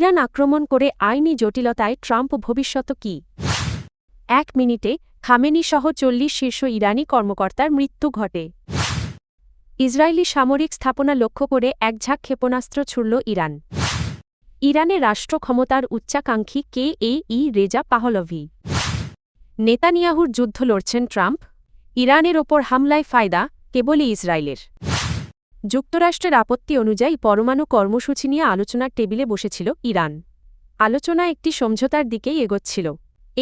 Iran আক্রমণ করে আইনি জটিলতায় ট্রাম্প ভবিষ্যৎ কি? ১ মিনিটে খামেনিসহ ৪০ শীর্ষ ইরানি কর্মকর্তার মৃত্যু ঘটে। ইসরায়েলি সামরিক স্থাপনা লক্ষ্য করে একঝাঁক ক্ষেপণাস্ত্র ছুড়ল ইরান। ইরানে রাষ্ট্র ক্ষমতার উচ্চাকাঙ্ক্ষী রেজা পাহলভি। নেতানিয়াহুর যুদ্ধ লড়ছেন ট্রাম্প। ইরানের ওপর হামলায় ফায়দা কেবলই ইসরায়েলের। যুক্তরাষ্ট্রের আপত্তি অনুযায়ী পরমাণু কর্মসূচি নিয়ে আলোচনার টেবিলে বসেছিল ইরান। আলোচনা একটি সমঝোতার দিকেই এগোচ্ছিল।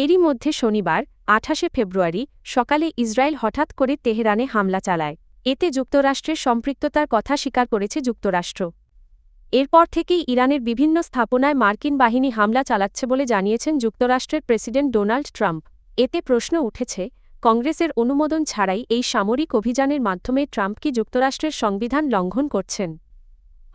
এরই মধ্যে শনিবার ২৮ ফেব্রুয়ারি সকালে ইসরায়েল হঠাৎ করে তেহরানে হামলা চালায়। এতে যুক্তরাষ্ট্রের সম্পৃক্ততার কথা স্বীকার করেছে যুক্তরাষ্ট্র। এরপর থেকেই ইরানের বিভিন্ন স্থাপনায় মার্কিন বাহিনী হামলা চালাচ্ছে বলে জানিয়েছেন যুক্তরাষ্ট্রের প্রেসিডেন্ট ডোনাল্ড ট্রাম্প। এতে প্রশ্ন উঠেছে, কংগ্রেসের অনুমোদন ছাড়াই এই সামরিক অভিযানের মাধ্যমে ট্রাম্প কি যুক্তরাষ্ট্রের সংবিধান লঙ্ঘন করছেন?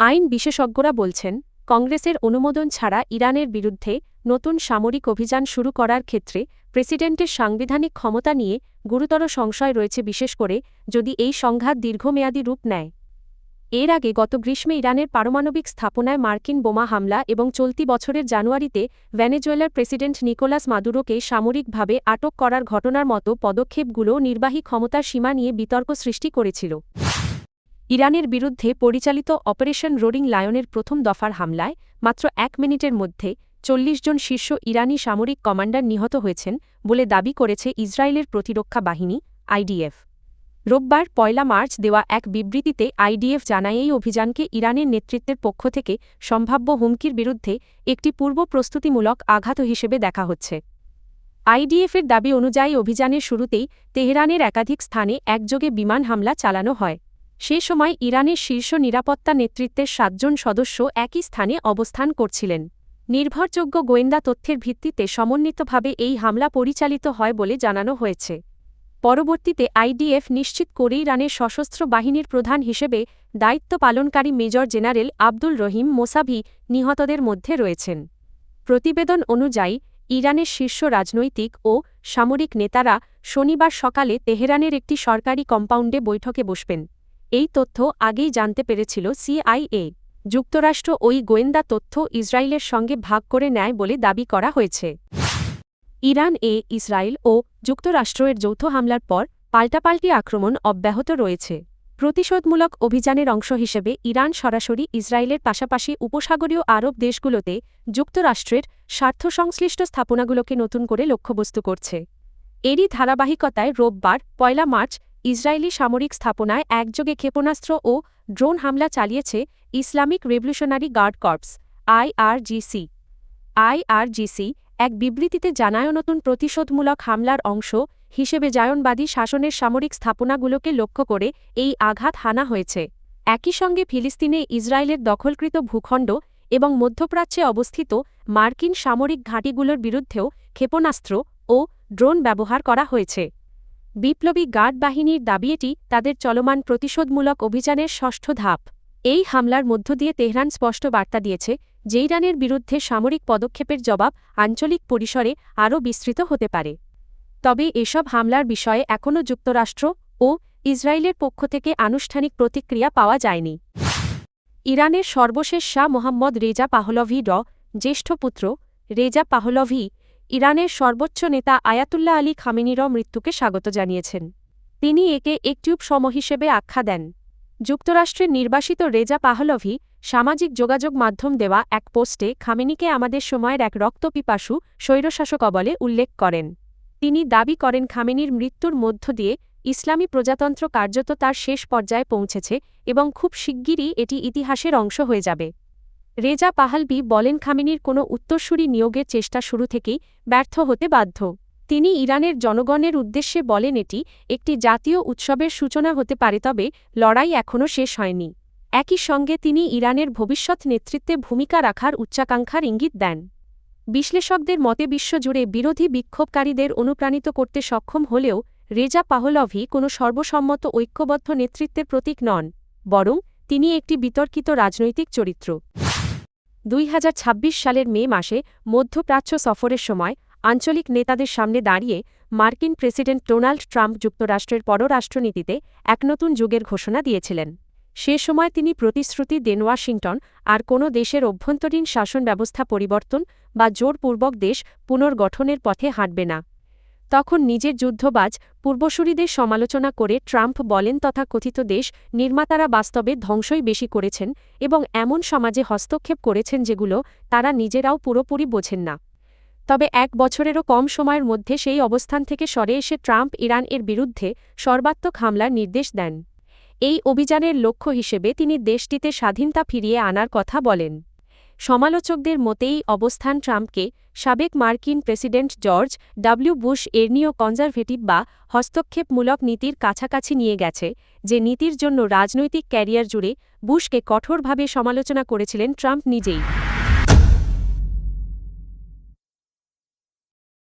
আইন বিশেষজ্ঞরা বলছেন, কংগ্রেসের অনুমোদন ছাড়া ইরানের বিরুদ্ধে নতুন সামরিক অভিযান শুরু করার ক্ষেত্রে প্রেসিডেন্টের সাংবিধানিক ক্ষমতা নিয়ে গুরুতর সংশয় রয়েছে, বিশেষ করে যদি এই সংঘাত দীর্ঘমেয়াদী রূপ নেয়। এর আগে গত গ্রীষ্মে ইরানের পারমাণবিক স্থাপনায় মার্কিন বোমা হামলা এবং চলতি বছরের জানুয়ারিতে ভেনেজুয়েলার প্রেসিডেন্ট নিকোলাস মাদুরোকে সামরিকভাবে আটক করার ঘটনার মতো পদক্ষেপগুলো নির্বাহী ক্ষমতার সীমা নিয়ে বিতর্ক সৃষ্টি করেছিল। ইরানের বিরুদ্ধে পরিচালিত অপারেশন রোরিং লায়নের প্রথম দফার হামলায় মাত্র ১ মিনিটের মধ্যে ৪০ জন শীর্ষ ইরানি সামরিক কমান্ডার নিহত হয়েছেন বলে দাবি করেছে ইসরায়েলের প্রতিরক্ষা বাহিনী আইডিএফ। রোববার ১ মার্চ দেওয়া এক বিবৃতিতে আইডিএফ জানায়, এই অভিযানকে ইরানের নেতৃত্বের পক্ষ থেকে সম্ভাব্য হুমকির বিরুদ্ধে একটি পূর্ব প্রস্তুতিমূলক আঘাত হিসেবে দেখা হচ্ছে। আইডিএফের দাবি অনুযায়ী অভিযানের শুরুতেই তেহরানের একাধিক স্থানে একযোগে বিমান হামলা চালানো হয়। সে সময় ইরানের শীর্ষ নিরাপত্তা নেতৃত্বের ৭ জন সদস্য একই স্থানে অবস্থান করছিলেন। নির্ভরযোগ্য গোয়েন্দা তথ্যের ভিত্তিতে সমন্বিতভাবে এই হামলা পরিচালিত হয় বলে জানানো হয়েছে। পরবর্তীতে আইডিএফ নিশ্চিত করে ইরানের সশস্ত্র বাহিনীর প্রধান হিসেবে দায়িত্ব পালনকারী মেজর জেনারেল আব্দুল রহিম মোসাভি নিহতদের মধ্যে রয়েছেন। প্রতিবেদন অনুযায়ী ইরানের শীর্ষ রাজনৈতিক ও সামরিক নেতারা শনিবার সকালে তেহরানের একটি সরকারি কম্পাউন্ডে বৈঠকে বসবেন। এই তথ্য আগেই জানতে পেরেছিল সিআইএ। যুক্তরাষ্ট্র ওই গোয়েন্দা তথ্য ইসরায়েলের সঙ্গে ভাগ করে নেয় বলে দাবি করা হয়েছে। ইরান ইসরায়েল ও যুক্তরাষ্ট্রের যৌথ হামলার পর পাল্টাপাল্টি আক্রমণ অব্যাহত রয়েছে। প্রতিশোধমূলক অভিযানের অংশ হিসেবে ইরান সরাসরি ইসরায়েলের পাশাপাশি উপসাগরীয় আরব দেশগুলোতে যুক্তরাষ্ট্রের স্বার্থসংশ্লিষ্ট স্থাপনাগুলোকে নতুন করে লক্ষ্যবস্তু করছে। এরই ধারাবাহিকতায় রোববার ১ মার্চ ইসরায়েলি সামরিক স্থাপনায় একযোগে ক্ষেপণাস্ত্র ও ড্রোন হামলা চালিয়েছে Islamic revolutionary guard corps IRGC এক বিবৃতিতে জানায়, নতুন প্রতিশোধমূলক হামলার অংশ হিসেবে জায়নবাদী শাসনের সামরিক স্থাপনাগুলোকে লক্ষ্য করে এই আঘাত হানা হয়েছে। একই সঙ্গে ফিলিস্তিনে ইসরায়েলের দখলকৃত ভূখণ্ড এবং মধ্যপ্রাচ্যে অবস্থিত মার্কিন সামরিক ঘাঁটিগুলোর বিরুদ্ধেও ক্ষেপণাস্ত্র ও ড্রোন ব্যবহার করা হয়েছে। বিপ্লবী গার্ড বাহিনীর দাবি এটি তাদের চলমান প্রতিশোধমূলক অভিযানের ষষ্ঠ ধাপ। এই হামলার মধ্য দিয়ে তেহরান স্পষ্ট বার্তা দিয়েছে যে ইরানের বিরুদ্ধে সামরিক পদক্ষেপের জবাব আঞ্চলিক পরিসরে আরও বিস্তৃত হতে পারে। তবে এসব হামলার বিষয়ে এখনও যুক্তরাষ্ট্র ও ইসরায়েলের পক্ষ থেকে আনুষ্ঠানিক প্রতিক্রিয়া পাওয়া যায়নি। ইরানের সর্বশেষ শাহ মোহাম্মদ রেজা পাহলভি জ্যেষ্ঠ পুত্র রেজা পাহলভি ইরানের সর্বোচ্চ নেতা আয়াতুল্লাহ আলী খামেনির মৃত্যুকে স্বাগত জানিয়েছেন। তিনি একে একটিউব সম হিসেবে আখ্যা দেন। যুক্তরাষ্ট্রের নির্বাসিত রেজা পাহলভি সামাজিক যোগাযোগ মাধ্যম দেওয়া এক পোস্টে খামেনিকে আমাদের সময়ের এক রক্তপিপাসু স্বৈরশাসক বলে উল্লেখ করেন। তিনি দাবি করেন, খামেনির মৃত্যুর মধ্য দিয়ে ইসলামী প্রজাতন্ত্র কার্যত তার শেষ পর্যায়ে পৌঁছেছে এবং খুব শিগগিরই এটি ইতিহাসের অংশ হয়ে যাবে। রেজা পাহলভি বলেন, খামেনির কোনো উত্তরসূরি নিয়োগের চেষ্টা শুরু থেকেই ব্যর্থ হতে বাধ্য। তিনি ইরানের জনগণের উদ্দেশ্যে বলেন, এটি একটি জাতীয় উৎসবের সূচনা হতে পারে, তবে লড়াই এখনও শেষ হয়নি। একই সঙ্গে তিনি ইরানের ভবিষ্যৎ নেতৃত্বে ভূমিকা রাখার উচ্চাকাঙ্ক্ষার ইঙ্গিত দেন। বিশ্লেষকদের মতে বিশ্বজুড়ে বিরোধী বিক্ষোভকারীদের অনুপ্রাণিত করতে সক্ষম হলেও রেজা পাহলভি কোনো সর্বসম্মত ঐক্যবদ্ধ নেতৃত্বের প্রতীক নন, বরং তিনি একটি বিতর্কিত রাজনৈতিক চরিত্র। ২০২৬ সালের মে মাসে মধ্যপ্রাচ্য সফরের সময় আঞ্চলিক নেতাদের সামনে দাঁড়িয়ে মার্কিন প্রেসিডেন্ট ডোনাল্ড ট্রাম্প যুক্তরাষ্ট্রের পররাষ্ট্রনীতিতে এক নতুন যুগের ঘোষণা দিয়েছিলেন। সে সময় তিনি প্রতিশ্রুতি দেন ওয়াশিংটন আর কোনো দেশের অভ্যন্তরীণ শাসন ব্যবস্থা পরিবর্তন বা জোরপূর্বক দেশ পুনর্গঠনের পথে হাঁটবে না। তখন নিজের যুদ্ধবাজ পূর্বসূরিদের সমালোচনা করে ট্রাম্প বলেন তথাকথিত দেশ নির্মাতারা বাস্তবে ধ্বংসই বেশি করেছেন এবং এমন সমাজে হস্তক্ষেপ করেছেন যেগুলো তারা নিজেরাও পুরোপুরি বোঝেন না। তবে 1 বছরেরও কম সময়ের মধ্যে সেই অবস্থান থেকে সরে এসে ট্রাম্প ইরান-এর বিরুদ্ধে সর্বাত্মক হামলার নির্দেশ দেন। এই অভিযানের লক্ষ্য হিসেবে তিনি দেশটিতে স্বাধীনতা ফিরিয়ে আনার কথা বলেন। সমালোচকদের মতেই অবস্থান ট্রাম্পকে সাবেক মার্কিন প্রেসিডেন্ট জর্জ ডব্লিউ বুশ এর নিও কনজারভেটিভ বা হস্তক্ষেপমূলক নীতির কাছাকাছি নিয়ে গেছে, যে নীতির জন্য রাজনৈতিক ক্যারিয়ার জুড়ে বুশকে কঠোরভাবে সমালোচনা করেছিলেন ট্রাম্প নিজেই।